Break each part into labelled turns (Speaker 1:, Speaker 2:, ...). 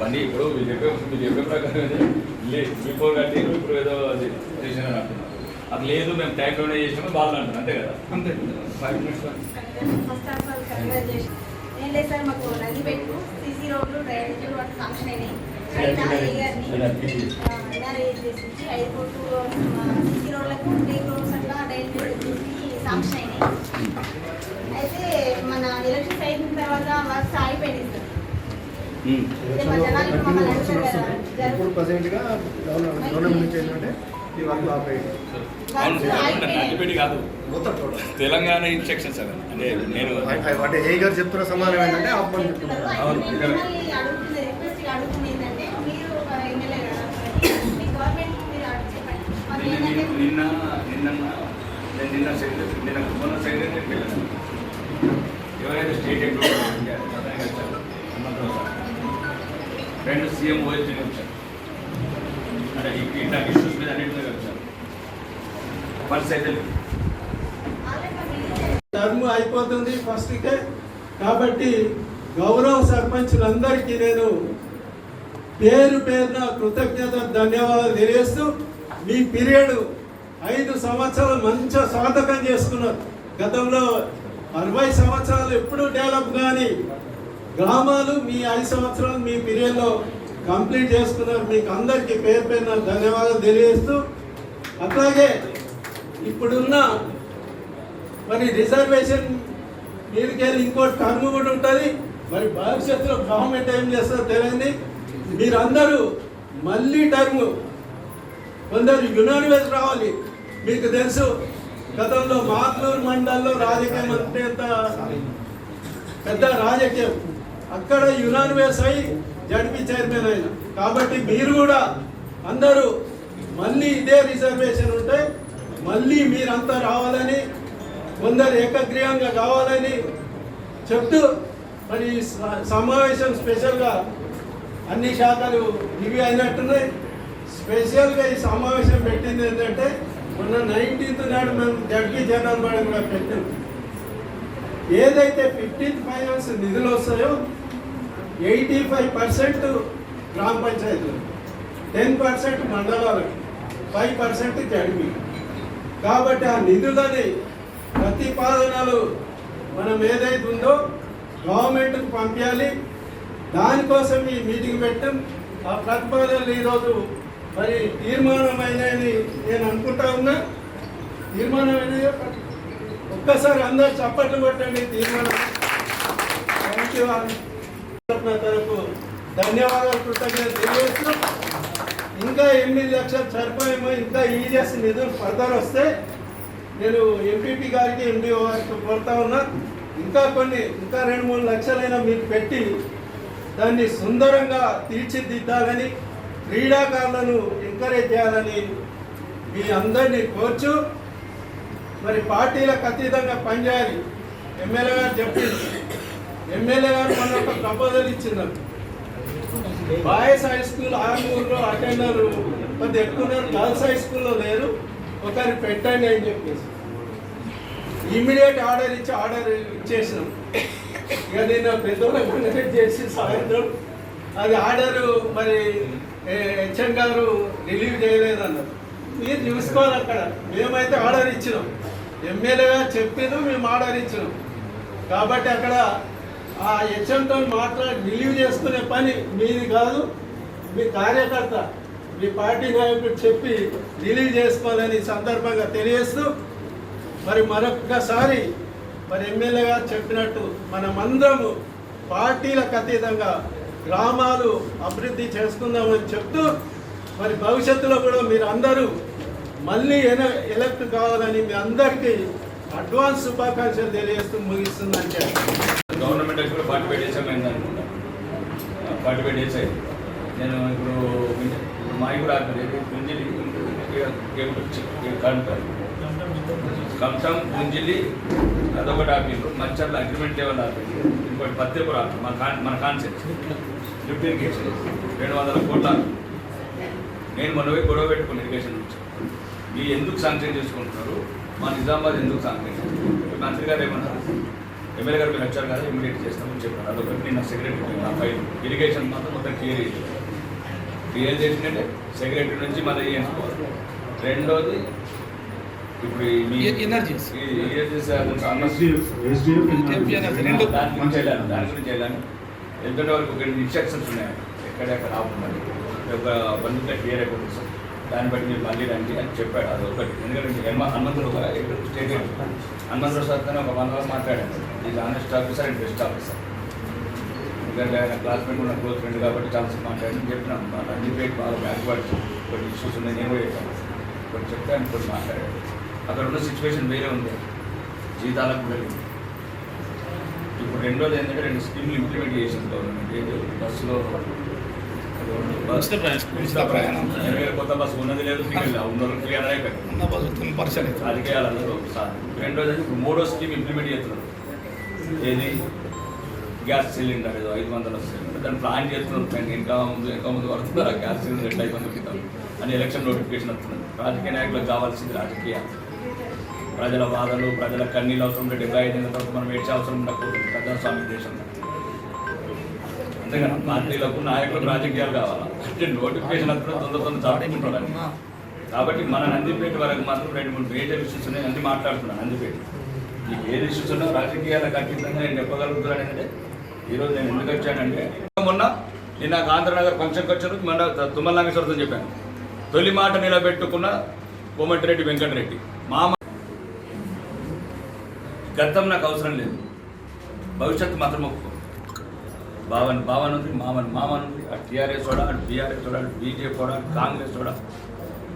Speaker 1: అవన్నీ ఇప్పుడు మీరు చెప్పే ప్రకారం బిఫోర్ కట్టి ఇప్పుడు ఏదో చేసిన అంటున్నారు. అది లేదు మేము టైంలోనే చేసినాము వాళ్ళు అంటున్నారు. అంతే కదా? అంతే. 5 minutes.
Speaker 2: First of all congratulation. ఏం లేదు సార్, మాకు నందిపేటకు సీసీ రోడ్లు డ్రైనేజ్ వాటి శాంక్షన్ అయినాయి. చేసి 5 కోట్లు సీసీ రోడ్లకు 3 crores అట్లా డ్రైనేజ్ శాంక్షన్ అయినాయి. అయితే మన ఎలక్షన్స్ అయిన తర్వాత వర్క్స్ ఆగిపోయింది సార్. మా జనాలు మమ్మల్ని అడుగుతారు కదా,
Speaker 3: ఇప్పుడు ప్రజెంట్గా గవర్నమెంట్ నుంచి ఏంటంటే ఈ వర్క్ ఆపేయండి.
Speaker 1: కాదు తెలంగాణ ఇన్స్ట్రక్షన్స్ అవి. అంటే నేను
Speaker 3: అంటే ఏ గారు చెప్తున్న సమాధానం ఏంటంటే ఆపమని చెప్తున్నారు.
Speaker 2: అడుగుతుంది రిక్వెస్ట్ అడుగుతుంది ఏంటంటే మీరు ఎమ్మెల్యే కదా, మీ గవర్నమెంట్ మీరు
Speaker 1: నిన్న మొన్న సెక్రటరీకి వెళ్ళాను. ఎవరైతే స్టేట్ ఎంప్లాయీ రెండు సీఎం ఓఎస్టీ వచ్చారు. అంటే ఇట్లా ఇష్యూస్ మీద అన్నింటిలో వచ్చారు. ఫస్ట్ అయితే
Speaker 4: టర్మ్ అయిపోతుంది ఫస్ట్కే. కాబట్టి గౌరవ సర్పంచులందరికీ నేను పేరు పేరున కృతజ్ఞత ధన్యవాదాలు తెలియజేస్తూ, మీ పీరియడ్ 5 సంవత్సరాలు మంచిగా సాధకం చేసుకున్నారు. గతంలో 60 సంవత్సరాలు ఎప్పుడు డెవలప్ కానీ గ్రామాలు మీ 5 సంవత్సరాలు మీ పీరియడ్లో కంప్లీట్ చేసుకున్నారు. మీకు అందరికీ పేరు పేరున ధన్యవాదాలు తెలియజేస్తూ, అట్లాగే ఇప్పుడున్న మరి రిజర్వేషన్ మీదకెళ్ళి ఇంకో టర్మ్ కూడా ఉంటుంది. మరి భవిష్యత్తులో గవర్నమెంట్ ఏం చేస్తారో తెలియదు. మీరందరూ మళ్ళీ టర్మ్ కొందరు యునానిమస్ రావాలి. మీకు తెలుసు గతంలో మాట్లూరు మండలంలో రాజకీయం అంటే పెద్ద రాజకీయం, అక్కడ యునానిమస్ అయి జడ్పీ చైర్మన్ అయినా. కాబట్టి మీరు కూడా అందరూ మళ్ళీ ఇదే రిజర్వేషన్ ఉంటే మళ్ళీ మీరంతా రావాలని, కొందరు ఏకగ్రీవంగా కావాలని చెప్తూ, మరి సమావేశం స్పెషల్గా అన్ని శాఖలు ఇవి అయినట్టున్నాయి. స్పెషల్గా ఈ సమావేశం పెట్టింది ఏంటంటే మొన్న 19th నాడు మేము జడ్పీ జనరల్ బాడీ కూడా పెట్టాం. ఏదైతే 15th ఫైనాన్స్ నిధులు వస్తాయో 85% గ్రామ పంచాయతీలు, 10% మండలాలకు, 5% జడ్పీ. కాబట్టి ఆ నిధులని ప్రతిపాదనలు మనం ఏదైతే ఉందో గవర్నమెంట్కి పంపించాలి. దానికోసం ఈ మీటింగ్ పెట్టాం. ఆ ప్రతిపాదనలు ఈరోజు మరి తీర్మానమైనని నేను అనుకుంటా ఉన్నా. తీర్మానమైనది ఒక్కసారి అందరు చప్పట్లు కొట్టండి. తీర్మానం తరపు ధన్యవాదాలు కృతజ్ఞత తెలియజేస్తూ, ఇంకా 8 లక్షలు సరిపోయేమో, ఇంకా ఈజీఎస్ నిధులు ఫర్దర్ వస్తే నేను ఎంపీపీ గారికి ఎండిఓ గారికి కోరుతా ఉన్నా. ఇంకా 2-3 లక్షలైనా మీరు పెట్టి దాన్ని సుందరంగా తీర్చిదిద్దాలని, క్రీడాకారులను ఎంకరేజ్ చేయాలని మీ అందరినీ కోర్చు. మరి పార్టీలకు అతీతంగా పనిచేయాలి. ఎమ్మెల్యే గారు చెప్పింది. ఎమ్మెల్యే గారు మన ఒక ప్రపోజల్ ఇచ్చినారు. బాయ్స్ హై స్కూల్ ఆర్మూరులో అటెండర్ కొద్ది ఎక్కువ, గర్ల్స్ హై స్కూల్లో లేరు, ఒకరి పెట్టండి అని చెప్పేసి ఇమ్మీడియట్ ఆర్డర్ ఇచ్చేసినాం. ఇక నేను పెద్దోళ్ళకి చేసి సాయంత్రం అది ఆర్డరు మరి హెచ్ఎం గారు రిలీవ్ చేయలేదన్నారు. మీరు చూసుకోవాలి. అక్కడ మేమైతే ఆర్డర్ ఇచ్చినాం, ఎమ్మెల్యే గారు చెప్పినాం, మేము ఆర్డర్ ఇచ్చినాం. కాబట్టి అక్కడ ఆ హెచ్ఎంతో మాట్లాడి రిలీవ్ చేసుకునే పని మీది కాదు, మీ కార్యకర్త, మీ పార్టీ నాయకుడు చెప్పి రిలీవ్ చేసుకోవాలని సందర్భంగా తెలియజేస్తూ, మరి మరొకసారి మరి ఎమ్మెల్యే గారు చెప్పినట్టు మనమందరము పార్టీలకు అతీతంగా గ్రామాలు అభివృద్ధి చేసుకుందామని చెప్తూ, మరి భవిష్యత్తులో కూడా మీరు అందరూ మళ్ళీ ఎలక్ట్ కావాలని మీ అందరికీ అడ్వాన్స్ శుభాకాంక్షలు తెలియజేస్తూ ముగిస్తుందని చెప్పి
Speaker 1: గవర్నమెంట్ కూడా పార్టిసిపేట్ చేసాము అనుకుంటా. పార్టిసిపేట్ చేసాయి. నేను ఇప్పుడు మాకు కూడా కంటం గుంజిలి అదొకటి ఆపిండ్రు. Mancharla agreement level ఆపిండ్రు. ఇంకోటి పత్తిపుర మన కాన్సెప్ట్ లిఫ్ట్ ఇరిగేషన్ 200 కోట్ల. నేను మొన్న పోయి గొడవ పెట్టుకుని ఇరిగేషన్ నుంచి, మీరు ఎందుకు శాంక్షన్ చేసుకుంటున్నారు, మా నిజామాబాద్ ఎందుకు శాంక్షన్ చేసుకుంటున్నారు? మంత్రి గారు ఏమన్నారు, ఎమ్మెల్యే గారు మీరు వచ్చారు కదా ఇమీడియట్ చేస్తామని చెప్పారు. అదొకటి నిన్న సెక్రటరీ నా ఫైల్ ఇరిగేషన్ మాత్రం మొత్తం క్లియర్ చేసిందంటే సెక్రటరీ నుంచి మళ్ళీ వేయించుకోవాలి. రెండోది ఇప్పుడు మీ
Speaker 5: ఎనర్జీస్
Speaker 1: దాని గురించి వెళ్ళాను. ఎందుకంటే వాళ్ళకి ఒక ఇన్స్ట్రక్షన్స్ ఉన్నాయి ఎక్కడెక్కడ ఆపుతున్నారు ఒక బంధువుగా క్లియర్ అయిపోతుంది సార్. దాన్ని బట్టి మీరు మళ్ళీ రండి అని చెప్పాడు. అది ఒకటి. ఎందుకంటే హనుమంతుడు స్టేట్ హనుమంతుడు సార్తో ఒక 1 hour మాట్లాడాను. Is honest officer and best officer. ఎందుకంటే ఆయన క్లాస్మేట్ ఉన్న క్లోజ్ ఫ్రెండ్ కాబట్టి చాలా మాట్లాడాను చెప్పినాను. మా రంజిపేట్ బాగా బ్యాక్వర్డ్ కొన్ని ఇష్యూస్ ఉన్నాయి. నేను కూడా చెప్పాను కొన్ని చెప్తే ఆయన కొన్ని మాట్లాడాడు. అక్కడ ఉన్న సిచ్యువేషన్ వేరే ఉంది. జీతాలకు కూడా లేదు. ఇప్పుడు రెండోది ఏంటంటే 2 స్కీమ్లు ఇంప్లిమెంట్ చేసింది గవర్నమెంట్. ఏది బస్సులో కొత్త బస్సు ఉన్నది లేదు, ఉన్న రాజకీయాలలో సార్. రెండోది ఇప్పుడు 3వ స్కీమ్ ఇంప్లిమెంట్ చేస్తున్నారు. ఏది గ్యాస్ సిలిండర్ ఏదో 500 సిలిండర్ దాన్ని ప్లాన్ చేస్తున్నారు. ఇంకా ముందు వస్తున్నారు. ఆ గ్యాస్ సిలిండర్ ఎట్లా అయిపోతుంది అని ఎలక్షన్ నోటిఫికేషన్ వస్తున్నది. రాజకీయ నాయకులకు కావాల్సింది రాజకీయ ప్రజల బాధలు, ప్రజల కన్నీళ్ళు అవసరం. 75 ఏళ్ళ తర్వాత మనం ఏడ్చే అవసరం ఉండకపోతుంది ప్రజాస్వామ్య దేశంలో. అంతేగాని పార్టీలకు నాయకులకు రాజకీయాలు కావాలా అంటే నోటిఫికేషన్ అప్పుడు తొందర చాటుకుంటున్నాను. కాబట్టి మన నందిపేట వరకు మాత్రం 2-3 మేజర్ ఇష్యూస్ ఉన్నాయి. అన్ని మాట్లాడుతున్నాను. నందిపేట మీకు ఏది ఇష్యూస్ ఉన్నా రాజకీయాలకు ఖచ్చితంగా నేను చెప్పగలుగుతున్నాను. ఏంటంటే ఈరోజు నేను ఎందుకు వచ్చానంటే నిన్న ఆంధ్రనగర్ ఫంక్షన్కి వచ్చాను. మన తుమ్మల నాగేశ్వరతో చెప్పాను. తొలి మాట నిలబెట్టుకున్న కోమటిరెడ్డి వెంకటరెడ్డి మామ. గతం నాకు అవసరం లేదు, భవిష్యత్తు మాత్రం ఒప్పుకో. బావన్ ఉంది, మామన్ ఉంది. అటు టీఆర్ఎస్ కూడా, అటు బీఆర్ఎస్ కూడా, అటు బీజేపీ కూడా, కాంగ్రెస్ కూడా.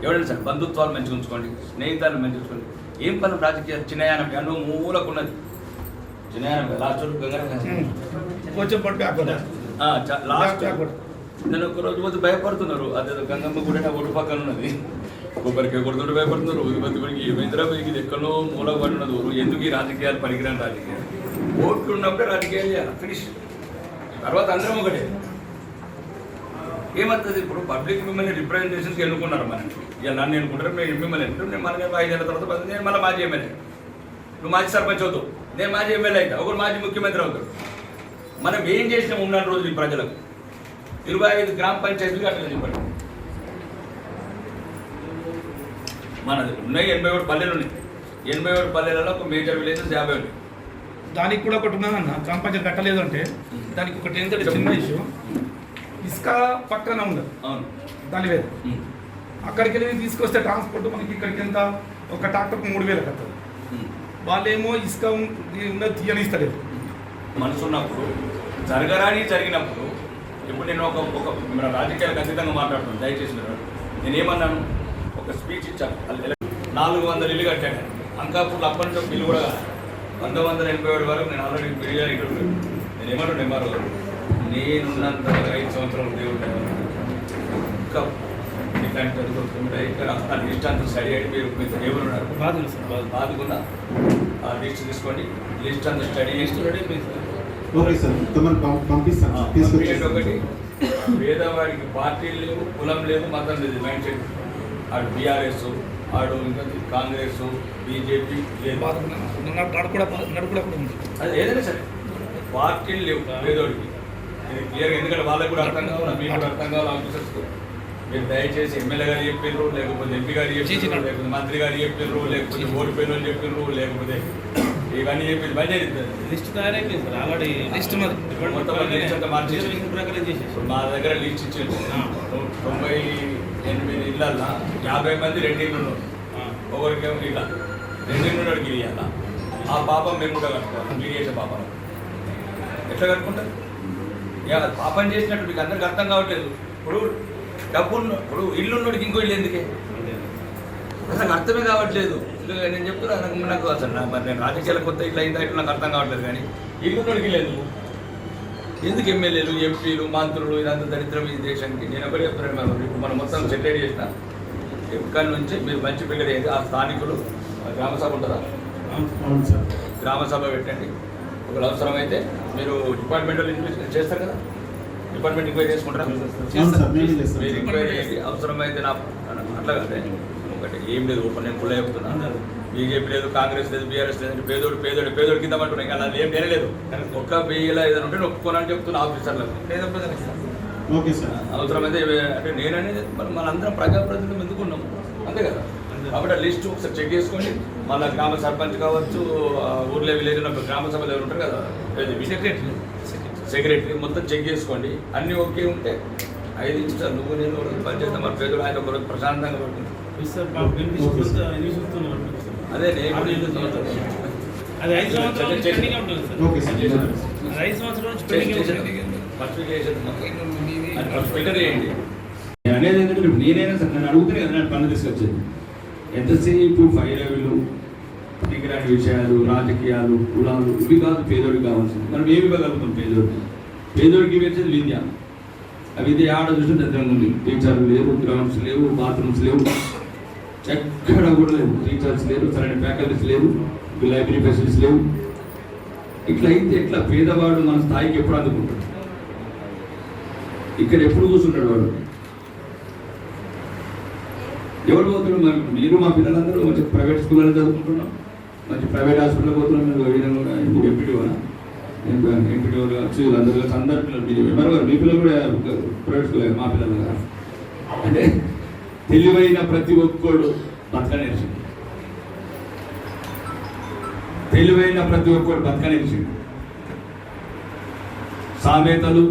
Speaker 1: ఎవరైనా సరే బంధుత్వాలు మంచిగా ఉంచుకోండి, స్నేహితాలు మంచిగా ఉంచుకోండి. ఏం పని రాజకీయాలు చిన్నయానం అన్నో మూలకున్నది. చిన్నయానం లాస్ట్
Speaker 5: కొంచెం
Speaker 1: లాస్ట్ నేను ఒకరోజు పోతే భయపడుతున్నారు. అదే గంగమ్మ గుడి ఒడ్డు పక్కన ఉన్నది. కొబ్బరికి కొడుతుంటే భయపడుతున్నారు. ఉదిపతికి హైదరాబాద్కి ఎక్కడో మూలకు పడి ఉన్నది. ఎందుకు ఈ రాజకీయాలు పనికిరాని రాజకీయాలు? ఓట్లు ఉన్నప్పుడే రాజకీయాలు చేయాలి. ఫినిష్. తర్వాత అందరం ఒకటే. ఏమవుతుంది ఇప్పుడు పబ్లిక్ మిమ్మల్ని రిప్రజెంటేషన్స్కి ఎన్నుకున్నారు. మనకి ఇక నన్ను ఎన్నుకుంటారు, మీరు మిమ్మల్ని ఎన్నుకుంటారు. నేను మనకి 5 ఏళ్ళ తర్వాత నేను మళ్ళీ మాజీ ఎమ్మెల్యే. నువ్వు మాజీ సర్పంచ్ అవుతావు, నేను మాజీ ఎమ్మెల్యే అవుతా, ఒకరు మాజీ ముఖ్యమంత్రి అవుతాడు. మనం ఏం చేసినాం ఉన్న రోజులు ఈ ప్రజలకు 25 గ్రామ పంచాయతీలు కట్టలేదు. ఇప్పటి మనది ఉన్నాయి 87 పల్లెలు ఉన్నాయి. 87 పల్లెలలో ఒక మేజర్ విలేజెస్ 50 ఉన్నాయి.
Speaker 5: దానికి కూడా ఒకటి ఉన్నదన్న. గ్రామ పంచాయతీ కట్టలేదు అంటే దానికి ఒకటి ఏంటంటే చిన్న ఇష్యూ, ఇసుక పక్కన ఉండదు.
Speaker 1: అవును,
Speaker 5: దాని లేదు. అక్కడికి వెళ్ళి తీసుకొస్తే ట్రాన్స్పోర్ట్ మనకి ఇక్కడికి ఎంత ఒక ట్రాక్టర్కి 3000 కట్టదు. వాళ్ళేమో ఇసుక ఉన్నది తీయనిస్తలేదు.
Speaker 1: మనసు ఉన్నప్పుడు జరిగినప్పుడు ఇప్పుడు నేను ఒక మన రాజకీయాలకు ఖచ్చితంగా మాట్లాడుతున్నాను. దయచేసి నేనేమన్నాను, ఒక స్పీచ్ ఇచ్చాను. 400 ఇల్లు కట్టాను అంకాపూర్లో. అప్పటి నుంచి ఒక ఇల్లు కూడా 1987 వరకు నేను ఆల్రెడీ పెరిగాను. ఇక్కడ నేను ఏమంటుండే మరో నేనున్నంత 5 సంవత్సరాలు దేవుడు ఇంకా ఇట్లాంటి చదువుకుంటే ఇక్కడ ఆ లిస్ట్ అంతా స్టడీ అయ్యి మీరు దేవుడు ఉన్నారు బాధకున్నా ఆ లిస్ట్ తీసుకోండి. లిస్ట్ అంతా స్టడీ చేసి
Speaker 3: ఓకే సార్, పంపిస్తాను.
Speaker 1: ఒకటి పేదవాడికి పార్టీలు లేవు, కులం లేదు, మతం లేదు. మైండ్ సెట్ ఆడు బీఆర్ఎస్, ఆడు ఇంకా కాంగ్రెస్, బీజేపీ లేదు. అది ఏదైనా సరే పార్టీలు లేవు పేదోడికి. ఇది క్లియర్గా. ఎందుకంటే వాళ్ళకి కూడా అర్థం కావాలి, మీకు కూడా అర్థం కావాలి. ఆఫీసర్స్కు మీరు దయచేసి ఎమ్మెల్యే గారు చెప్పిర్రు, లేకపోతే ఎంపీ గారు చెప్పిర్రు, లేకపోతే మంత్రి గారు చెప్పిర్రు, లేకపోతే ఓటు పేరు చెప్పిర్రు, లేకపోతే ఇవన్నీ చెప్పి బంద్
Speaker 5: లిస్ట్ తయారైపోయింది సార్. ఆల్రెడీ లిస్ట్
Speaker 1: మొత్తం లిస్ట్ అంతా మార్చేసి మా దగ్గర లిస్ట్ ఇచ్చారు. 98 ఇళ్ళల్లో 50 మంది 2 ఇళ్ళు ఉన్నారు. ఒకరికేమో ఇలా 2 ఇళ్ళు ఉన్నాడు గిరియాల. ఆ పాపం మేము కూడా కట్టుకోవాలి. మీరు చేసే పాపం ఎట్లా కట్టుకుంటారు? పాపం చేసినట్టు మీకు అందరికి అర్థం కావట్లేదు. ఇప్పుడు డబ్బు ఇప్పుడు ఇల్లు ఉన్నోడికి ఇంకో ఇల్లు ఎందుకే అసలు అర్థమే కావట్లేదు. నేను చెప్తున్నా నాకు అసలు మరి నేను రాజకీయాల కొత్త ఇట్లా అయిందా ఇట్లా నాకు అర్థం కావట్లేదు. కానీ ఇల్లు ఉన్నోడికి లేదు. ఎందుకు ఎమ్మెల్యేలు, ఎంపీలు, మంత్రులు ఇదంతా దరిద్రం ఈ దేశానికి? నేను ఒకటి చెప్తున్నాను. ఇప్పుడు మనం మొత్తం సెటిల్ చేసిన ఎక్కడి నుంచి మీరు మంచి పిల్లలు ఏది ఆ స్థానికులు గ్రామ సభ ఉంటుందా? గ్రామ సభ పెట్టండి. ఒకవేళ అవసరమైతే మీరు డిపార్ట్మెంట్లో ఇన్వెస్టిగేషన్ చేస్తారు కదా, డిపార్ట్మెంట్ ఎంక్వైరీ చేసుకుంటారా? మీరు ఎంక్వైరీ చేసి అవసరమైతే నా అట్లా కదా ఒకటి ఏం లేదు. ఓపెన్ నేను ఫుల్ చెప్తున్నా. బీజేపీ లేదు, కాంగ్రెస్ లేదు, బీఆర్ఎస్ లేదు, పేదోడు కింద పట్టుకున్నాయి. కానీ అది ఏం లేదు. కానీ ఒక్క బియ్యలో ఏదైనా ఉంటే ఒప్పుకోనని చెప్తున్నా ఆఫీసర్లకు.
Speaker 3: Okay sir.
Speaker 1: అవసరమైతే అంటే నేననేది మనందరం ప్రజాప్రతినిధులు ఎందుకున్నాము, అంతే కదా. కాబట్టి ఆ లిస్ట్ ఒకసారి చెక్ చేసుకోండి. మళ్ళీ గ్రామ సర్పంచ్ కావచ్చు, ఊర్లో విలేజ్ గ్రామ సభలు ఎవరు ఉంటారు కదా, సెక్రటరీ మొత్తం చెక్ చేసుకోండి. అన్నీ ఓకే ఉంటే 5 నిమిషాలు నువ్వు నేను పనిచేస్తాం. మన పేదలు ఆయన ఒకరోజు ప్రశాంతంగా పడుతుంది. అదే నేను
Speaker 6: అది 5 సంవత్సరాల నుంచి పెండింగ్ ఉంటుంది సార్.
Speaker 3: Okay sir.
Speaker 6: అది 5 సంవత్సరాల నుంచి పెండింగ్ ఉంటుంది.
Speaker 7: అనేది ఏంటంటే నేనైనా సరే నన్ను అడుగుతానే కదా నేను పనులు తీసుకొచ్చేది. ఎంతసేపు ఫైరవీలు పనికిరాని విషయాలు, రాజకీయాలు, కులాలు ఇవి కాదు పేదోడికి కావాల్సింది. మనం ఏమి ఇవ్వగలుగుతాం పేదోడికి ఇవ్వేది విద్య. ఆ విద్య ఆడ చూస్తే దగ్గర ఉంది. టీచర్లు లేవు, గ్రౌండ్స్ లేవు, బాత్రూమ్స్ లేవు, ఎక్కడ కూడా లేవు. టీచర్స్ లేరు, సరైన ఫ్యాకల్టీస్ లేవు, లైబ్రరీ ఫెసిలిటీస్ లేవు. ఇట్లా అయితే ఎట్లా పేదవాడు మన స్థాయికి ఎప్పుడు అందుకుంటాడు? ఇక్కడ ఎప్పుడు కూర్చుంటాడు వాడు? ఎవరు పోతున్నాడు? మీరు మా పిల్లలందరూ మంచి ప్రైవేట్ స్కూల్లో చదువుకుంటున్నాం, మంచి ప్రైవేట్ హాస్పిటల్ పోతున్నాం. మీరు ఎంపీటీఓనా? ఎంపీటీఓ కావచ్చు, అందరూ కలిసి అందరు పిల్లలు ఎవరు మీ పిల్లలు కూడా ప్రైవేట్ స్కూల్, మా పిల్లలు కదా. అంటే తెలివైన ప్రతి ఒక్కడు బతకనేర్చింది. తెలివైన ప్రతి ఒక్కడు బతకనేర్చింది. సామెతలు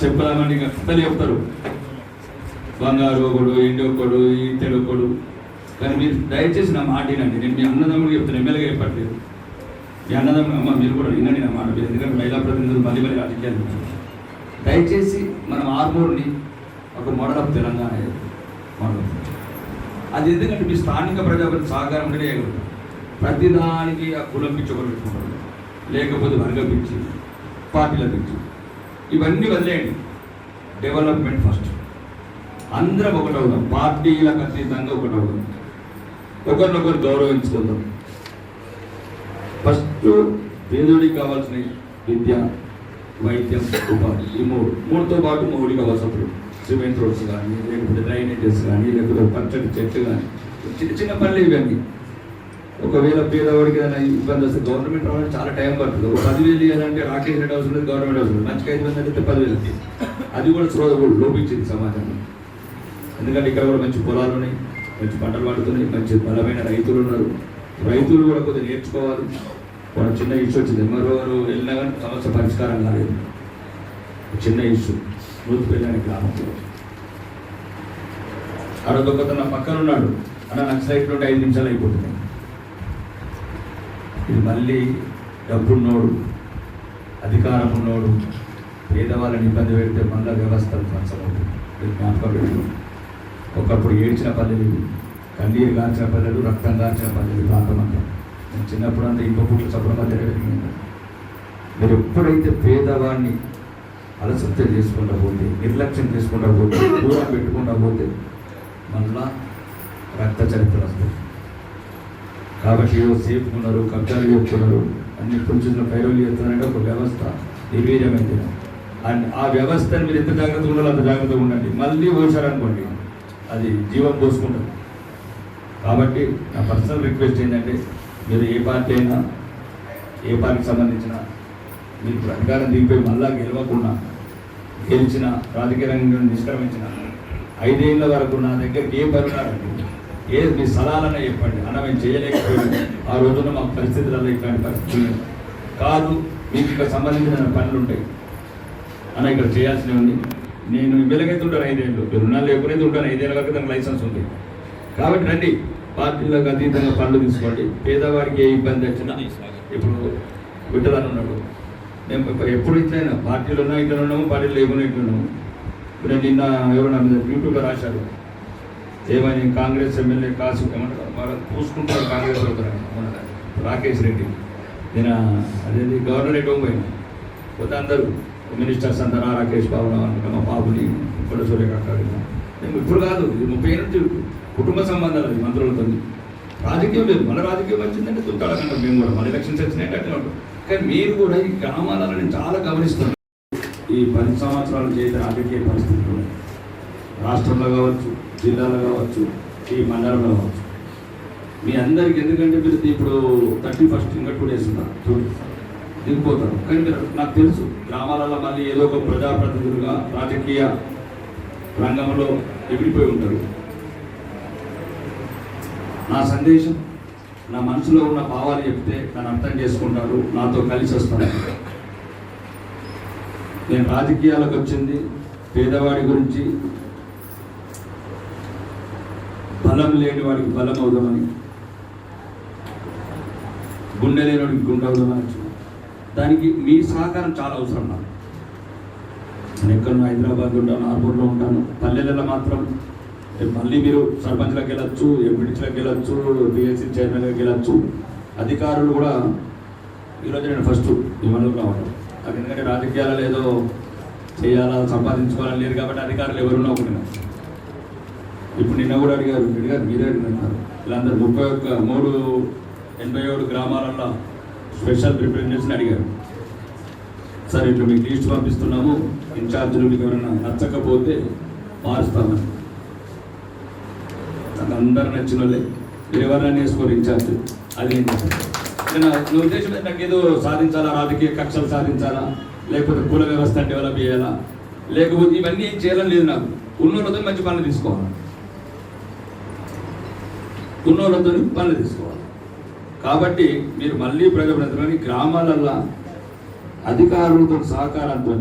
Speaker 7: చెప్పామని కథలు చెప్తారు. బంగారు ఒకడు, ఎండి ఒకడు, ఇతడు ఒకడు. కానీ మీరు దయచేసి నా మాట వినండి. నేను మీ అన్నదమ్ముడికి చెప్తాను, ఎమ్మెల్యేగా చెప్పట్లేదు. మీ అన్నదమ్ముడు అమ్మ మీరు కూడా వినండి నా మాట. ఎందుకంటే మహిళా ప్రతినిధులు మళ్ళీ రాజకీయాలు. దయచేసి మనం ఆర్మూర్ని ఒక మోడల్ ఆఫ్ తెలంగాణ మోడల్. అది ఎందుకంటే మీ స్థానిక ప్రజాప్రతి సహకారం ఉంటేనే చేయగలుగుతారు. ప్రతిదానికి ఆ కులం పిచ్చి ఒకరు పెట్టుకుంటారు, లేకపోతే వర్గ పిచ్చి, పార్టీల పిచ్చి, ఇవన్నీ వదిలేయండి. Development first. అందరం ఒకటవుదాం, పార్టీలకు అతీతంగా ఒకటవుదాం, ఒకరినొకరు గౌరవించుకుందాం. ఫస్ట్ పేదోడికి కావాల్సిన విద్య, వైద్యం, ఉపాధి, ఈ మూడుతో పాటు మౌలిక వసతులు, సిమెంట్ రోడ్స్ కానీ, లేకపోతే డ్రైనేజెస్ కానీ, లేకపోతే పచ్చడి చెట్లు కానీ, చిన్న చిన్న పనులు ఇవన్నీ. ఒకవేళ పేదవాడికి ఏదైనా ఇబ్బంది వస్తే గవర్నమెంట్ రావడానికి చాలా టైం పడుతుంది. ఒక 10,000 ఇవ్వాలంటే రాకేష్ రెడ్డి అవసరం లేదు, గవర్నమెంట్ అవసరం లేదు. మంచిగా 5 మంది అయితే 10,000. అది కూడా లోపించింది సమాజంలో. ఎందుకంటే ఇక్కడ కూడా మంచి పొలాలు ఉన్నాయి, మంచి పంటలు పండుతున్నాయి, మంచి బలమైన రైతులు ఉన్నారు. రైతులు కూడా కొద్దిగా నేర్చుకోవాలి. ఒక చిన్న ఇష్యూ వచ్చింది, మరో వెళ్ళినా కానీ సమస్య పరిష్కారం కాలేదు. చిన్న ఇష్యూ మృతిపెళ్ళని గ్రామంలో ఆడొక నా పక్కన ఉన్నాడు అన్న, నాకు సైట్ నుండి 5 నిమిషాలు అయిపోతున్నాయి. ఇది మళ్ళీ డబ్బున్నోడు, అధికారం ఉన్నోడు పేదవాళ్ళని ఇబ్బంది పెడితే మళ్ళీ వ్యవస్థలు ధ్వంసమవుతుంది. జ్ఞాపకం పెట్టు. ఒకప్పుడు ఏడ్చిన పల్లెలు, కన్నీరు కాల్చిన పల్లెలు, రక్తం కాల్చిన పల్లెలు ప్రాంతమంతా. నేను చిన్నప్పుడు అంతా ఇంకో పూట చప్పుడు మధ్య పెరిగింది. మీరు ఎప్పుడైతే పేదవాడిని అలసత్యం చేసుకుంటా పోతే, నిర్లక్ష్యం చేసుకుంటా పోతే, దూరం పెట్టుకుంటా పోతే మళ్ళా రక్త చరిత్ర వస్తుంది. కాబట్టి ఏదో సేఫ్ ఉన్నారు, కబ్జాలు చెప్తున్నారు, అన్ని కొంచెం పైరవులు చేస్తున్నారంటే ఒక వ్యవస్థ నిర్వీర్యమైంది. అండ్ ఆ వ్యవస్థను మీరు ఎంత జాగ్రత్తగా ఉండాలో అంత జాగ్రత్తగా ఉండండి. మళ్ళీ పోసారనుకోండి అది జీవం పోసుకుంటుంది. కాబట్టి నా పర్సనల్ రిక్వెస్ట్ ఏంటంటే, మీరు ఏ పార్టీ అయినా, ఏ పార్టీకి సంబంధించిన మీకు అధికారం దిగిపోయి మళ్ళా గెలవకుండా, గెలిచిన రాజకీయ రంగం నిష్క్రమించిన 5 ఏళ్ళ వరకు నా దగ్గరికి ఏ పరున్నారండి, ఏ మీ సలహాలనే చెప్పండి అన్న, మేము చేయలేకపోయాము, ఆ రోజున మా పరిస్థితులలో ఇట్లాంటి పరిస్థితులు కాదు, మీకు ఇక్కడ సంబంధించిన పనులు ఉంటాయి అన్న, ఇక్కడ చేయాల్సినవి ఉంది. నేను ఎమ్మెల్యేకైతే ఉంటాను 5 ఏళ్ళు, రుణాలు లేకపోతే ఉంటాను 5 ఏళ్ళ వరకు దానికి లైసెన్స్ ఉంది. కాబట్టి రండి, పార్టీలకు అతీతంగా పనులు తీసుకోండి. పేదవాడికి ఏ ఇబ్బంది వచ్చినా, ఇప్పుడు విట్టలని ఉన్నాడు, మేము ఎప్పుడు ఇట్లయినా పార్టీలు ఉన్నా ఇట్లా ఉన్నాము, పార్టీలు లేకుండా ఇట్లున్నాము. ఇప్పుడు నేను నిన్న ఎవరైనా యూట్యూబ్లో రాశారు, ఏమని కాంగ్రెస్ ఎమ్మెల్యే కాసు ఏమంటారు, వాళ్ళు పూసుకుంటారు కాంగ్రెస్ అవుతారు రాకేష్ రెడ్డి. నేను అదేది గవర్నర్ పోయినా పోతే అందరూ మినిస్టర్స్ అందరూ రాకేష్ బాబు అనుకుంటా, మా బాబుని ఇప్పుడు సూర్యకాడినా. మేము ఇప్పుడు కాదు, ఇది 30 ఏళ్ళ నుంచి కుటుంబ సంబంధాలు, అది మంత్రులతో. రాజకీయం లేదు, మన రాజకీయం వచ్చిందంటే తుట్టాడకంటే మేము కూడా మన ఎలక్షన్స్ వచ్చినాయంటే అట్లా ఉంటాం. కానీ మీరు కూడా ఈ గ్రామాలను నేను చాలా గమనిస్తున్నాను. ఈ 10 సంవత్సరాలు చేసిన రాజకీయ పరిస్థితులు రాష్ట్రంలో కావచ్చు, జిల్లాలో కావచ్చు, ఈ మండలంలో కావచ్చు. మీ అందరికి ఎందుకంటే మీరు ఇప్పుడు 31st ఇంకా 2 days ఉన్నారు దిగిపోతారు. కానీ మీరు నాకు తెలుసు గ్రామాలలో మళ్ళీ ఏదో ఒక ప్రజాప్రతినిధులుగా రాజకీయ రంగంలో ఎగిరిపోయి ఉంటారు. నా సందేశం నా మనసులో ఉన్న భావాలు చెప్తే నన్ను అర్థం చేసుకుంటారు, నాతో కలిసి వస్తారు. నేను రాజకీయాలకు వచ్చింది పేదవాడి గురించి, బలం లేని వాడికి బలం అవుదామని, గుండె లేని వాడికి గుండె అవుదామని. దానికి మీ సహకారం చాలా అవసరం నాకు. నేను ఎక్కడో హైదరాబాద్ ఉంటాను, ఆర్మూర్లో ఉంటాను. పల్లెలలో మాత్రం మళ్ళీ మీరు సర్పంచ్లకు వెళ్ళచ్చు, ఎంపీటీసీలకు వెళ్ళచ్చు, పిఎస్సీ చైర్మన్లకు వెళ్ళచ్చు. అధికారులు కూడా ఈరోజు నేను ఫస్ట్ విమలు రావడం. నాకు ఎందుకంటే రాజకీయాలలో ఏదో చేయాలా సంపాదించుకోవాలని లేదు కాబట్టి అధికారులు ఎవరున్నా ఒకటి. ఇప్పుడు నిన్న కూడా అడిగారు మీరే అడిగినారు వీళ్ళందరూ 387 గ్రామాలలో స్పెషల్ రిప్రజెంటేషన్ అడిగారు. సార్ ఇట్లా మీకు లిస్ట్ పంపిస్తున్నాము, ఇన్ఛార్జీలు మీకు ఎవరైనా నచ్చకపోతే మారుస్తామని. నాకు అందరు నచ్చిన వాళ్ళే, మీరు ఎవరైనా వేసుకోరు ఇన్ఛార్జ్. అది నా ఉద్దేశం నాకు ఏదో సాధించాలా, రాజకీయ కక్షలు సాధించాలా, లేకపోతే కుల వ్యవస్థ డెవలప్ చేయాలా, లేకపోతే ఇవన్నీ ఏం చేయాలని లేదు. నాకు ఉన్నోళ్ళతో మంచి పనులు తీసుకోవాలి, ఉన్నోళ్ళతో పనులు తీసుకోవాలి. కాబట్టి మీరు మళ్ళీ ప్రజాప్రతినిధులని గ్రామాలల్లో అధికారులతో సహకారంతో,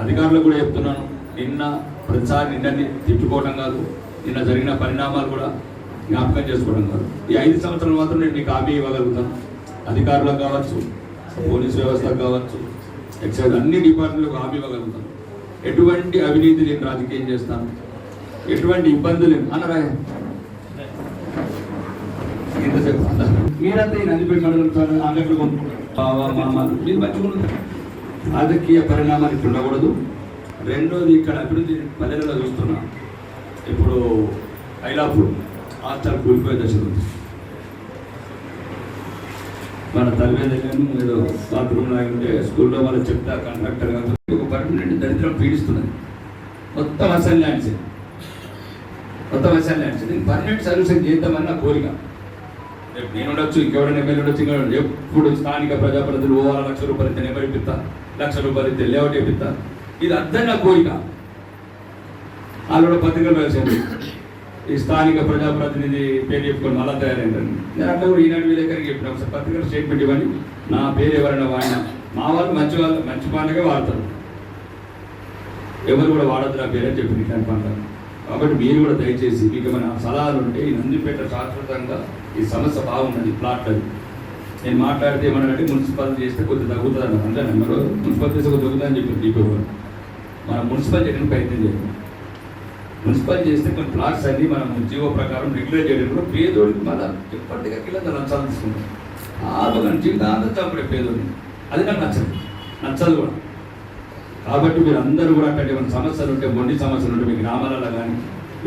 Speaker 7: అధికారులకు కూడా చెప్తున్నాను, నిన్న ప్రతిసారి నిన్నని తిట్టుకోవడం కాదు, నిన్న జరిగిన పరిణామాలు కూడా జ్ఞాపకం చేసుకోవడం కాదు. ఈ 5 సంవత్సరాలు మాత్రం నేను మీకు హామీ ఇవ్వగలుగుతాను. అధికారులకు కావచ్చు, పోలీస్ వ్యవస్థకు కావచ్చు, ఎక్సైజ్ అన్ని డిపార్ట్మెంట్లకు హామీ ఇవ్వగలుగుతాను. ఎటువంటి అవినీతి నేను రాజకీయం చేస్తాను, ఎటువంటి ఇబ్బందులు అనరాయ ఇంతసేపు మీరంతా ఈ నందిపేట మండలం అంగట్లు బావా మామలు మీరు మంచిగా రాజకీయ పరిణామాలు ఇక్కడ ఉండకూడదు. రెండోది ఇక్కడ అభివృద్ధి పల్లెలలో చూస్తున్నా. ఇప్పుడు ఐలాపూర్ హాస్టల్ కూలిపోయే దశలో ఉంది. మన తల్లిదండ్రులను ఏదో బాత్రూమ్ లాగుంటే స్కూల్లో వాళ్ళు చెప్తా కాంట్రాక్టర్ కాదు ఒక పర్మనెంట్ దరిద్రం పీడిస్తున్నది. మొత్తం అసైన్ ల్యాండ్స్ నేను పర్మనెంట్ సర్వీసింగ్ చేద్దామని నా కోరిక. రేపు నేను ఉండొచ్చు, ఇంకెవరైనా ఎమ్మెల్యే ఉండొచ్చు, ఇంకా ఎప్పుడు స్థానిక ప్రజాప్రతినిధులు ఓవాల 1,00,000 రూపాయలు ఇస్తే నెంబర్ ఇప్పిస్తా, 1,00,000 రూపాయలు ఇస్తే లేఅవుట్ ఇప్పిస్తా. ఇది అర్థం నా కోరిక. వాళ్ళు పత్రికలు రాశారు, ఈ స్థానిక ప్రజాప్రతినిధి పేరు చెప్పుకొని మళ్ళా తయారైందండి. నేను అట్లా కూడా ఈనాడు విలేకరికి చెప్పిన ఒకసారి పత్రికలు స్టేట్మెంట్ ఇవ్వండి, నా పేరు ఎవరైనా వాడినా మా వాళ్ళు మంచి పండుగ వాడతారు, ఎవరు కూడా వాడద్దు నా పేరు అని చెప్పింది ఇట్లాంటి పండుగ. కాబట్టి మీరు కూడా దయచేసి మీకు ఏమైనా సలహాలు ఉంటే ఈ నందిపేట శాశ్వతంగా ఈ సమస్య బాగున్నది ప్లాట్ అది. నేను మాట్లాడితే ఏమన్నానంటే మున్సిపాలిటీ చేస్తే కొద్దిగా తగ్గుతుంది అన్నారు. అంటే నెంబర్ మున్సిపాలిటీ చేస్తే కొద్దిగా తగ్గుతుందని చెప్పి దీపో మనం మున్సిపల్ చేయడానికి ప్రయత్నం చేయాలి. మున్సిపల్ చేస్తే కొన్ని ప్లాట్స్ అన్ని మనం జీవో ప్రకారం రెగ్యులేట్ చేయడం కూడా పేదోడికి మళ్ళీ ఎప్పటికీ కింద లంచాలు తీసుకుంటాం. ఆలోచన జీవితాంతం చంపడే పేదోడిని, అది నాకు నచ్చదు కూడా. కాబట్టి మీరు అందరూ కూడా అట్లాంటి ఏమైనా సమస్యలు ఉంటే, మొండి సమస్యలు ఉంటే మీ గ్రామాలలో కానీ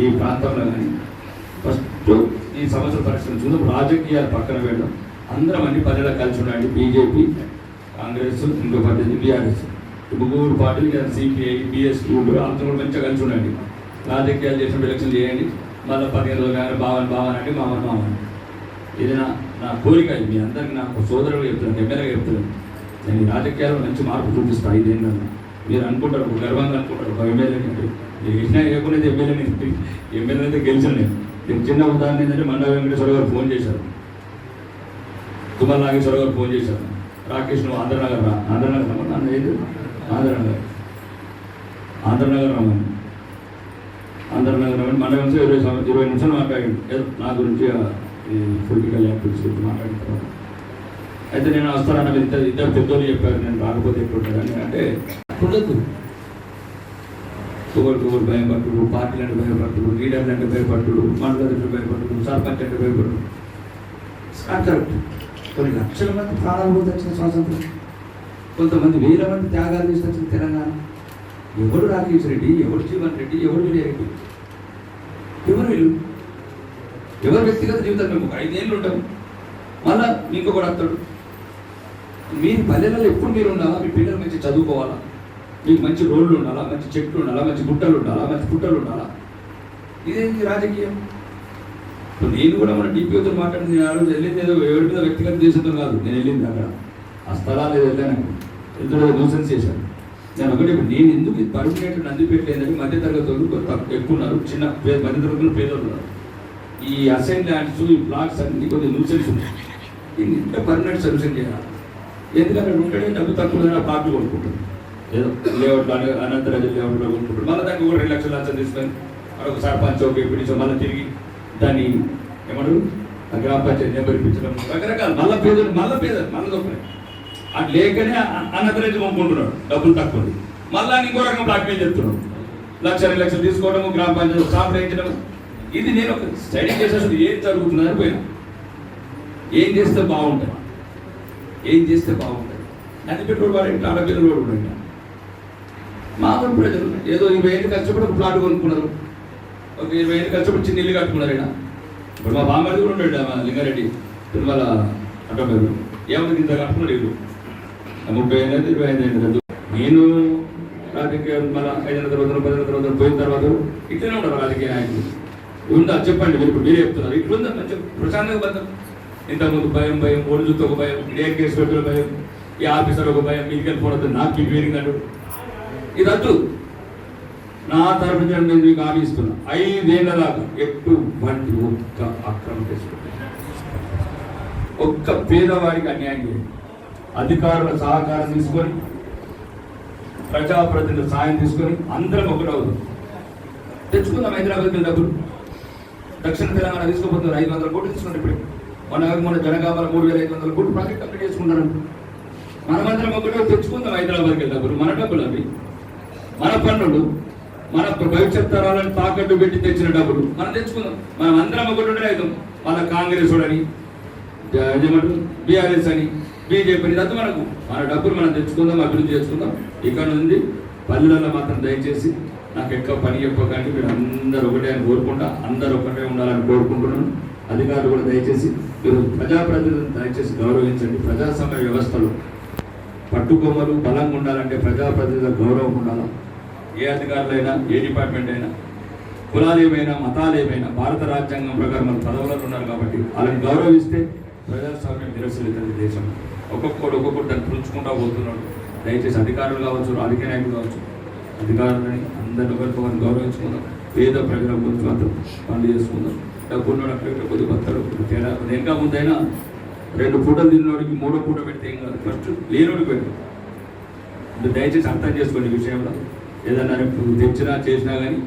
Speaker 7: ఈ ప్రాంతంలో కానీ ఫస్ట్ ఈ సమస్యలు పరిష్కరించుకుందాం. రాజకీయాలు పక్కన పెట్టడం, అందరం అన్ని పల్లెలకు కలిసి ఉండండి. బీజేపీ, కాంగ్రెస్, ఇంకో పార్టీ బీఆర్ఎస్, 3 పార్టీలు సిపిఐ, బిఎస్పీ అందరూ కూడా మంచిగా కలిసి ఉండండి. రాజకీయాలు చేసినప్పుడు ఎలక్షన్ చేయండి, మళ్ళీ 15 రోజులు కానీ భావన అంటే మామని. ఇది నా కోరిక. మీ అందరికీ నాకు సోదరులు చెప్తున్నాను, ఎమ్మెల్యేగా చెప్తున్నాను. నేను ఈ రాజకీయాల్లో మంచి మార్పు చూపిస్తాను. 5 ఏళ్ళలో మీరు అనుకుంటారు, గర్వంగా అనుకుంటారు, ఒక ఎమ్మెల్యేని అంటే వేసినా లేకుండా ఎమ్మెల్యే అయితే గెలిచాను. నేను చిన్న ఉదాహరణ ఏంటంటే మండల వెంకటేశ్వర గారు ఫోన్ చేశారు, తుమ్మల నాగేశ్వర గారు ఫోన్ చేశారు, రాకేష్ నువ్వు ఆంధ్రనగర్ రమ్మని ఏది ఆంధ్రనగర్ రమ్మని మండల నుంచి 20 నిమిషాలు మాట్లాడింది నా గురించి, ఈ పొలిటికల్ యాక్టివిటీస్ గురించి మాట్లాడిన తర్వాత. అయితే నేను వస్తానన్న ఇద్దరు పెద్దోళ్ళు చెప్పారు, నేను రాకపోతే ఎట్లుంటుందని. అంటే ఉండద్దు, ఒకరు భయపట్టుడు, పార్టీలు అంటే భయపట్టుడు, లీడర్లు అంటే భయపట్టుడు, మండలం అంటే భయపట్టుడు, సర్పంచ్ అంటే భయపట్టుడు. కరెక్ట్. కొన్ని లక్షల మంది ప్రాణాలు పోతే వచ్చిన స్వాతంత్రం, కొంతమంది వేల మంది త్యాగాలు చేసి వచ్చిన తెలంగాణ. ఎవడు రాకేష్ రెడ్డి, ఎవడు జీవన్ రెడ్డి, ఎవడు విజయరెడ్డి, ఎవరు వీళ్ళు? ఎవరు వ్యక్తిగత జీవితం? మేము 5 ఏళ్ళు ఉంటాం, మళ్ళా ఇంకొకటి వస్తాడు. మీరు పల్లెలలో ఎప్పుడు మీరు ఉండాలా, మీ పిల్లలు మంచి చదువుకోవాలా, మీకు మంచి రోడ్లు ఉండాలా, మంచి చెట్లు ఉండాలా, మంచి గుట్టలు ఉండాలా, మంచి పుట్టలు ఉండాలా. ఇదేంటి రాజకీయం? ఇప్పుడు నేను కూడా మన డిపిఓతో మాట్లాడింది, నేను ఆ రోజు వెళ్ళింది ఏదో ఎవరి మీద వ్యక్తిగత దేశంతో కాదు, నేను వెళ్ళింది అక్కడ ఆ స్థలాలు ఏదో వెళ్ళాను, ఎంతో న్యూసెన్స్ చేశాను. నేను ఒకటి నేను ఎందుకు పర్మనెంట్ నందిపెట్టలేదని మధ్య తరగతి వాళ్ళు ఎక్కువ ఉన్నారు, చిన్న మధ్య తరగతులు పేదలు ఉన్నారు. ఈ అసైన్ ల్యాండ్స్ ఈ ప్లాట్స్ అన్ని కొద్దిగా న్యూసెన్స్ ఉన్నాయి. దీన్ని ఇంత పర్మనెంట్ సొల్యూషన్ చేయాలి. ఎందుకంటే ఉంటే డబ్బు తక్కువ ప్లాట్లు కొనుక్కుంటారు, ఏదో లేఅవుట్లో అనంతరాజు లేఅవుట్లో కొనుక్కుంటారు. మళ్ళీ దానికి కూడా 2 లక్షల లంచం తీసుకొని అక్కడ సర్పంచ్ ఎంపీడీసో మళ్ళీ తిరిగి దాన్ని ఏమన్నారు గ్రామ పంచాయతీ నెంబర్ ఇప్పించడం రకరకాలు మళ్ళీ పేదలు మళ్ళీ దొక్కలే. అది లేకనే అనంతరాజు కొనుక్కుంటున్నాడు, డబ్బులు తక్కువ. మళ్ళీ ఇంకో రకంగా బ్లాక్ మెయిల్ చెప్తున్నాడు, 1-2 లక్షలు తీసుకోవడము, గ్రామ పంచాయతీ సాంప్రదించడం. ఇది నేను ఒక స్టడీ చేసేసి ఏం జరుగుతుందని పోయినా, ఏం చేస్తే బాగుంటుంది, నందిపెట్టు వాడు ఇంట్లో ఆడపిల్లలు కూడా ఉన్నాయి. మామూలు ప్రజలు ఏదో 20,000 కష్టపడి ఒక ప్లాట్ కొనుక్కున్నారు, ఒక 20,000 కష్టపడి చిన్న ఇల్లు కట్టుకున్నారు. అయినా ఇప్పుడు మా బామ్మడి కూడా ఉన్నాడు, మా లింగారెడ్డి తిరుమల అడ్డమేరు, ఏమైనా ఇంత కట్టుకున్నాడు ఇల్లు 30,000 25,000. నేను రాజకీయాలు మళ్ళీ 5 తర్వాత 10 తర్వాత పోయిన తర్వాత ఇట్లనే ఉన్నారు రాజకీయ నాయకులు. ఉందా చెప్పండి, మీరు ఇప్పుడు మీరే చెప్తున్నారు. ఇట్లుందా మంచి ప్రశాంతంగా బంధం. ఇంతకుముందు భయం ఓడిజుతో ఒక భయం, ఏ కేసు పెట్టిన భయం, ఈ ఆఫీసర్ ఒక భయం, మీకు వెళ్ళిపోవద్దు, నాకు ఫీలింగ్ అంటాడు. ఇది వద్దు. నా తరఫు నేను మీకు హామీ ఇస్తున్నా, 5 ఏళ్ల దాకా ఎటువంటి ఒక్క అక్రమ కేసు ఒక్క పేదవాడికి అన్యాయం చేయండి. అధికారుల సహకారం తీసుకొని, ప్రజాప్రతినిధుల సాయం తీసుకొని అందరం ఒకటవుతాం. తెచ్చుకుందాం హైదరాబాద్కి డబ్బులు. దక్షిణ తెలంగాణ తీసుకోబోతున్నారు 500 కోట్లు తీసుకున్నారు. ఇప్పుడు మన జనగామల 3,500 కోట్లు ప్రాజెక్ట్ కంప్లీట్ చేసుకుంటారు. మనమందరం ఒకటి తెచ్చుకుందాం హైదరాబాద్కి డబ్బులు. మన డబ్బులు అవి, మన పన్నులు, మన భవిష్యత్ తరాలను తాకట్టు పెట్టి తెచ్చిన డబ్బులు మనం తెచ్చుకుందాం. మనం అందరం ఒకటి ఉండే అవుతాం. వాళ్ళ కాంగ్రెస్ అని, బీఆర్ఎస్ అని, బీజేపీ అని అంతా మనకు మన డబ్బులు మనం తెచ్చుకుందాం, అభివృద్ధి చేసుకుందాం. ఇక్కడ నుండి పల్లెలలో మాత్రం దయచేసి నాకు ఎక్కువ పని చెప్పకండి. మీరు అందరూ ఒకటే అని కోరుకుంటా, అందరూ ఒకటే ఉండాలని కోరుకుంటున్నాను. అధికారులు కూడా దయచేసి మీరు ప్రజాప్రతినిధులను దయచేసి గౌరవించండి. ప్రజాస్వామ్య వ్యవస్థలో పట్టుకొమ్మలు బలంగా ఉండాలంటే ప్రజాప్రతినిధుల గౌరవం ఉండాలి. ఏ అధికారులైనా, ఏ డిపార్ట్మెంట్ అయినా, కులాలు ఏమైనా, మతాలు ఏమైనా, భారత రాజ్యాంగం ప్రకారం మన పదవులలో ఉన్నారు కాబట్టి వాళ్ళని గౌరవిస్తే ప్రజాస్వామ్యం నిరసన దేశం. ఒక్కొక్కటి దాన్ని పులుచుకుంటూ పోతున్నాడు. దయచేసి అధికారులు కావచ్చు, రాజకీయ నాయకులు కావచ్చు, అధికారులని అందరిని ఒకరికొకరిని గౌరవించుకుందాం. పేద ప్రజల గురించి మాత్రం పనులు చేసుకుందాం. డబ్బున్నాడు అక్కడ కొద్ది బతాడు తేడా. ఇంకా ముందైనా 2 పూటలు తిన్నోడికి 3వ పూట పెడితే ఏం కాదు, ఫస్ట్ లేనోడికి పెట్టు. దయచేసి అర్థం చేసుకోండి ఈ విషయంలో. ఏదన్నా తెచ్చినా చేసినా కానీ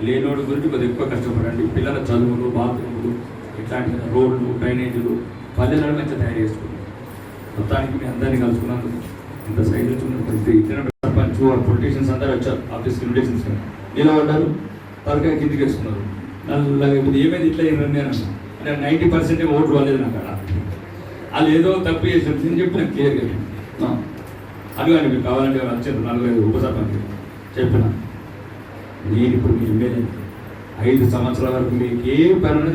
Speaker 7: లేనోడి గురించి కొద్దిగా ఎక్కువ కష్టపడండి. పిల్లల చదువులు, బాత్రూములు, ఇట్లాంటి రోడ్లు, డ్రైనేజీలు పల్లెలను మంచిగా తయారు చేసుకోండి. మొత్తానికి మీ అందరినీ కలుసుకున్నాను. ఇంత సైడ్ నుంచి సర్పంచ్ పొలిటీషియన్స్ అందరూ వచ్చారు ఆఫీస్కి ఇన్విటేషన్స్ నిలబడ్డారు, తలకాయ కిందికి వేసుకున్నారు. నల్లగా ఏమైంది ఇట్లా ఇవ్వండి అని అంటే 90% ఓట్లు వాళ్ళేది నాకు అక్కడ. వాళ్ళు ఏదో తప్పు చేసారు నేను చెప్పిన క్లియర్గా అడగండి. మీరు కావాలంటే వచ్చారు 4-5 ఉప సర్పంచ్ చెప్పిన. నేను ఇప్పుడు మీ ఎమ్మెల్యే 5 సంవత్సరాల వరకు మీకు ఏ పనున్నా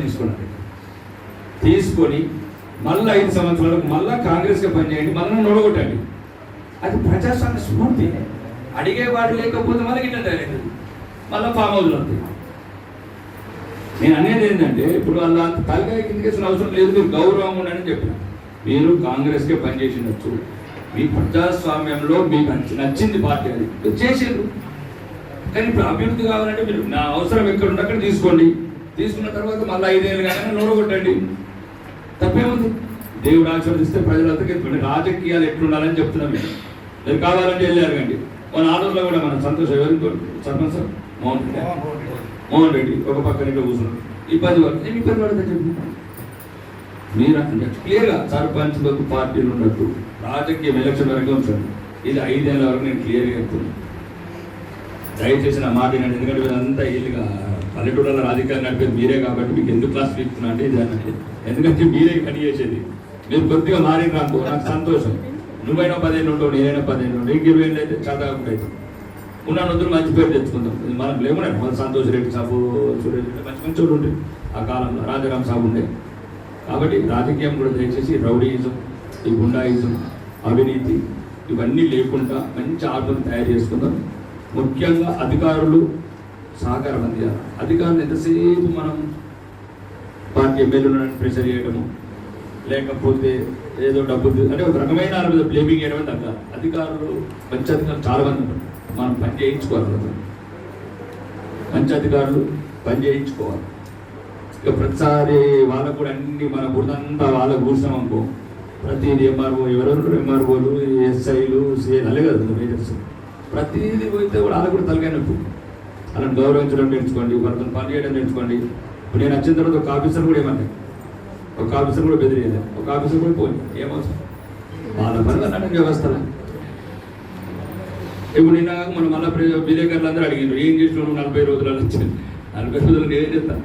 Speaker 7: తీసుకొని మళ్ళీ 5 సంవత్సరాలకు మళ్ళీ కాంగ్రెస్గా పనిచేయండి, మళ్ళీ నొడగొట్టండి. అది ప్రజాస్వామ్య స్ఫూర్తి. అడిగేవాడు లేకపోతే మళ్ళీ గిట్ట తయారైంది, మళ్ళీ ఫామ్ హౌస్లో వస్తాయి. నేను అనేది ఏంటంటే ఇప్పుడు వాళ్ళ తలకాయ కిందకేసిన అవసరం లేదు, మీరు గౌరవం ఉండని చెప్పిన. మీరు కాంగ్రెస్కే పనిచేసినచ్చు, మీ ప్రజాస్వామ్యంలో మీకు నచ్చింది పార్టీ, అది చేసేది. కానీ ఇప్పుడు అభివృద్ధి కావాలంటే మీరు నా అవసరం ఎక్కడ ఉంటే అక్కడ తీసుకోండి. తీసుకున్న తర్వాత మళ్ళీ 5 ఏళ్ళు కానీ నోడగొట్టండి, తప్పేముంది. దేవుడు ఆశీర్వదిస్తే ప్రజలందరికీ రాజకీయాలు ఎట్లుండాలని చెప్తున్నాం. మీరు కావాలంటే వెళ్ళారు కండి. మన ఆటోలో కూడా మన సంతోషం ఎవరితో సర్పంచ్ సార్ మోహన్ రెడ్డి ఒక పక్కన ఇంట్లో కూర్చున్నాడు. ఇబ్బంది పడుతుంది, నేను ఇబ్బంది పడుతుంది చెప్పి మీరు అంటే క్లియర్గా సర్పంచ్లకు పార్టీలు ఉన్నట్టు రాజకీయం ఎలక్షన్ వరకు ఉంచండి. ఇది 5 ఏళ్ళ వరకు నేను క్లియర్గా చెప్తున్నాను. దయచేసి నా మాట వినండి. ఎందుకంటే వీళ్ళంతా వీళ్ళుగా పల్లెటూళ్ళలో రాజకీయాలు నడిపేది మీరే కాబట్టి మీకు ఎందుకు క్లాస్ పీకుతున్నా అంటే ఇది అన్నది. ఎందుకంటే మీరే పని చేసేది. మీరు కొద్దిగా మారిన రానుకో నాకు సంతోషం. నువ్వైనా 10 ఏళ్ళు ఉండవు, నేనైనా 10 ఏళ్ళు ఉండవు, నీకు 20 ఏళ్ళు అయితే చాలా కాకుండా అవుతాం. ఉన్న నొద్దులు మంచి పేరు తెచ్చుకుందాం. మనం లేకుండా మన సంతోష్ రెడ్డి సాబు, సురేష్ రెడ్డి మంచి మంచి ఉండే ఆ కాలంలో రాజారాం సాబు ఉండే. కాబట్టి రాజకీయం కూడా దయచేసి రౌడీయిజం, ఈ గుండాయిజం, అవినీతి ఇవన్నీ లేకుండా మంచి ఆటలు తయారు చేసుకుందాం. ముఖ్యంగా అధికారులు సహకారం అందించాలి. అధికారులు ఎంతసేపు మనం పార్టీ ఎమ్మెల్యేలను ప్రెషర్ చేయడము, లేకపోతే ఏదో డబ్బు అంటే ఒక రకమైన వాళ్ళ మీద బ్లేమింగ్ చేయడమే తగ్గ. అధికారులు మంచి అధికారులు చాలా మంది ఉన్నారు, మనం పని చేయించుకోవాలి కదా. మంచి అధికారులు పని చేయించుకోవాలి. ఇక ప్రతిసారి వాళ్ళకు కూడా అన్ని మన బురదంతా వాళ్ళకు కూర్చున్నాం అనుకో, ప్రతిదీ ఎంఆర్ఓ ఎవరెవరు ఎంఆర్ఓలు ఎస్ఐలు సిఐలు అలే కదా మేజర్స్, ప్రతిదీ పోతే కూడా వాళ్ళకు కూడా తలకాయ నొప్పి. వాళ్ళని గౌరవించడం నేర్చుకోండి, వాళ్ళతో పని చేయడం నేర్చుకోండి. ఇప్పుడు నేను వచ్చిన తర్వాత ఒక ఆఫీసర్ కూడా ఏమన్నా, ఒక ఆఫీసర్ కూడా బెదిరియలేదు, ఒక ఆఫీసర్ కూడా పోయి ఏమవసరం వాళ్ళ పని అన్నట్టు వ్యవస్థలో. ఇప్పుడు నిన్న మనం మళ్ళీ విలేకరులు అందరూ అడిగినారు ఏం చేసినావు 40 రోజులలో వచ్చింది. 40 రోజులు నేనేం చెప్తాను,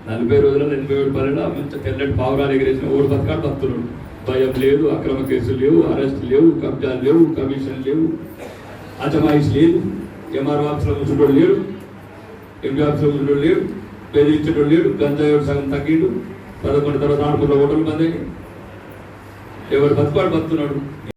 Speaker 7: 40 రోజులలో 87 పనులు మంచి తెల్లటి పావురాలు ఎగిరేసిన ఓడి బతకాడు భక్తులు. భయం లేదు, అక్రమ కేసులు లేవు, అరెస్ట్ లేవు, కబ్జాలు లేవు, కమిషన్ లేవు, అజమాయిష్ లేదు, ఎంఆర్ఓ ఆఫీసులో కూర్చుంటోడు లేడు, ఎంపీ ఆఫీసులో కూర్చుంటోడు లేడు, బెదిరించేటోడు లేడు, గంజాయి సగం తగ్గిండు, 11 తర్వాత 6 హోటల్ బంద్ అయ్యి ఎవరు బతుకున్నాడు.